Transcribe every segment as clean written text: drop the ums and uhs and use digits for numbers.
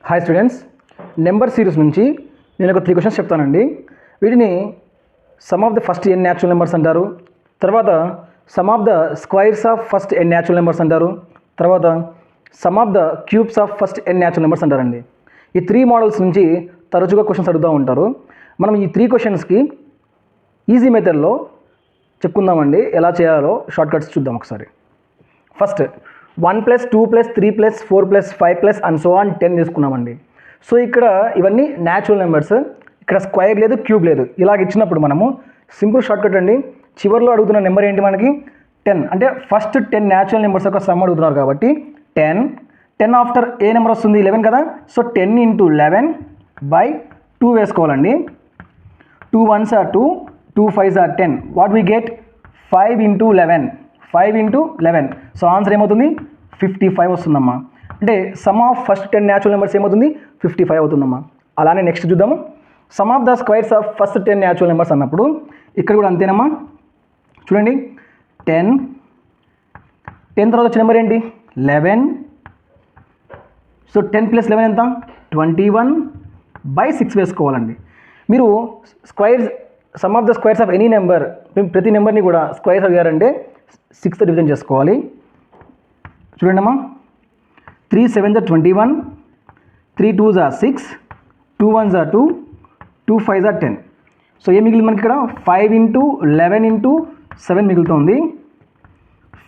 Hi students, number series నుంచి నేను ఒక 3 క్వశ్చన్స్ చెప్తానండి. వీటిని some of the first n natural numbers అంటారు, తర్వాత some of the squares of first n natural numbers అంటారు, తర్వాత some of the cubes of first n natural numbers అంటారండి. ఈ 3 మోడల్స్ నుంచి తరచుగా క్వశ్చన్స్ అడుగుతూ ఉంటారు. మనం ఈ 3 క్వశ్చన్స్కి ఈజీ మెథడ్లో చెప్పుకుందామండి. ఎలా చేయాలో షార్ట్ కట్స్ చూద్దాం ఒకసారి. ఫస్ట్ 1 + 2 + 3 + 4 + 5 + అండ్ సో ఆన్ 10 తీసుకున్నామండి. సో ఇక్కడ ఇవన్నీ న్యాచురల్ నెంబర్స్, ఇక్కడ స్క్వైర్ లేదు, క్యూబ్ లేదు. ఇలాగ ఇచ్చినప్పుడు మనము సింపుల్ షార్ట్ కట్ అండి. చివరిలో అడుగుతున్న నెంబర్ ఏంటి మనకి 10, అంటే ఫస్ట్ 10 న్యాచురల్ నెంబర్స్ యొక్క సమ్ అడుగుతున్నారు కాబట్టి 10 ఆఫ్టర్ ఏ నెంబర్ వస్తుంది 11 కదా. సో 10 × 11/2 వేసుకోవాలండి. 2 1s are 2, 2 5s are 10. What we get 5 × 11. 5 × 11. So answer ఏమవుతుంది 55 వస్తుందమ్మా. అంటే some of first 10 natural numbers ఏమవుతుంది 55 అవుతుందమ్మా. అలానే నెక్స్ట్ చూద్దాము. Some of the squares of first 10 natural numbers అన్నప్పుడు ఇక్కడ కూడా అంతేనమ్మా. చూడండి 10 తర్వాత వచ్చే నెంబర్ ఏంటి 11. సో 10 + 11 ఎంత 21/6 వేసుకోవాలండి. మీరు squares some of the squares of any number, ప్రతి నెంబర్ని కూడా స్క్వైర్స్ అడిగారంటే 6తో డివిజన్ చేసుకోవాలి. చూడండి అమ్మా, 3 7s are 21, 3 2s are 6, 2 1s are 2, 2 5s are 10. So ఏం మిగిలింది మనకి ఇక్కడ 5 × 11 × 7 మిగులుతుంది.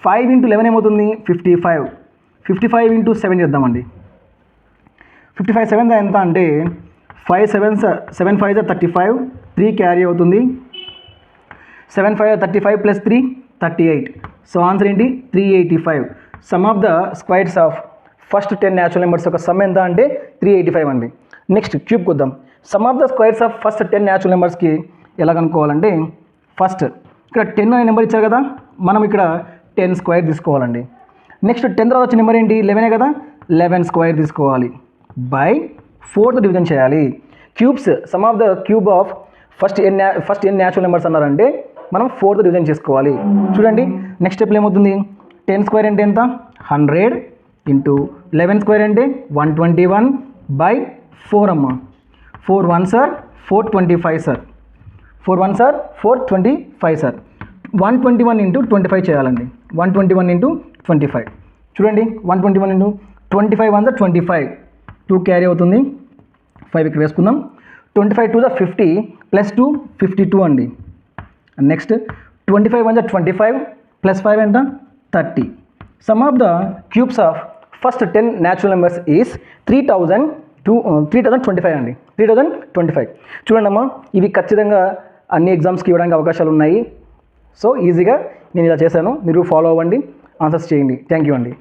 5 × 11 ఏమవుతుంది 55. 55 × 7 చేద్దామండి. 55 7 ఎంత అంటే 5 7s 7 5s are 35, 3 క్యారీ అవుతుంది. 7 5 are 35 + 3 38. సో ఆన్సర్ ఏంటి 385. Some of the squares of first 10 natural numbers యొక్క సమ్ ఎంత అంటే 385 అండి. నెక్స్ట్ క్యూబ్కి వద్దాం. Some of the squares of first 10 natural నెంబర్స్కి ఎలా కనుక్కోవాలంటే ఫస్ట్ ఇక్కడ 10 అనే నెంబర్ ఇచ్చారు కదా, మనం ఇక్కడ 10 స్క్వైర్ తీసుకోవాలండి. నెక్స్ట్ 10 తర్వాత వచ్చే నెంబర్ ఏంటి 11 కదా, 11 స్క్వైర్ తీసుకోవాలి. బై 4తో డివిజన్ చేయాలి. Cubes some of the cube of first n natural numbers అన్నారంటే మనం 4తో డివిజన్ చేసుకోవాలి. చూడండి నెక్స్ట్ స్టెప్లో ఏమవుతుంది 10 స్క్వేర్ అంటే ఎంత 100 × 11 స్క్వేర్ అంటే 121/4 అమ్మ. 4 1s are 425 sir. 4 1s are 425 sir. 121 × 25 చేయాలండి. 121 × 25. చూడండి 121 × 25 1s are 25, 2 క్యారీ అవుతుంది. 5 ఇక్కడ వేసుకుందాం. 25 2s are 50 + 2 52 అండి. నెక్స్ట్ 25 1s are 25 + 5 ఎంత 30. Some of the cubes of first 10 natural numbers is 3025 అండి. 3025. చూడండి అమ్మా, ఇవి ఖచ్చితంగా అన్ని ఎగ్జామ్స్కి ఇవ్వడానికి అవకాశాలు ఉన్నాయి. సో ఈజీగా నేను ఇలా చేశాను, మీరు ఫాలో అవ్వండి, ఆన్సర్స్ చేయండి. థ్యాంక్ యూ అండి.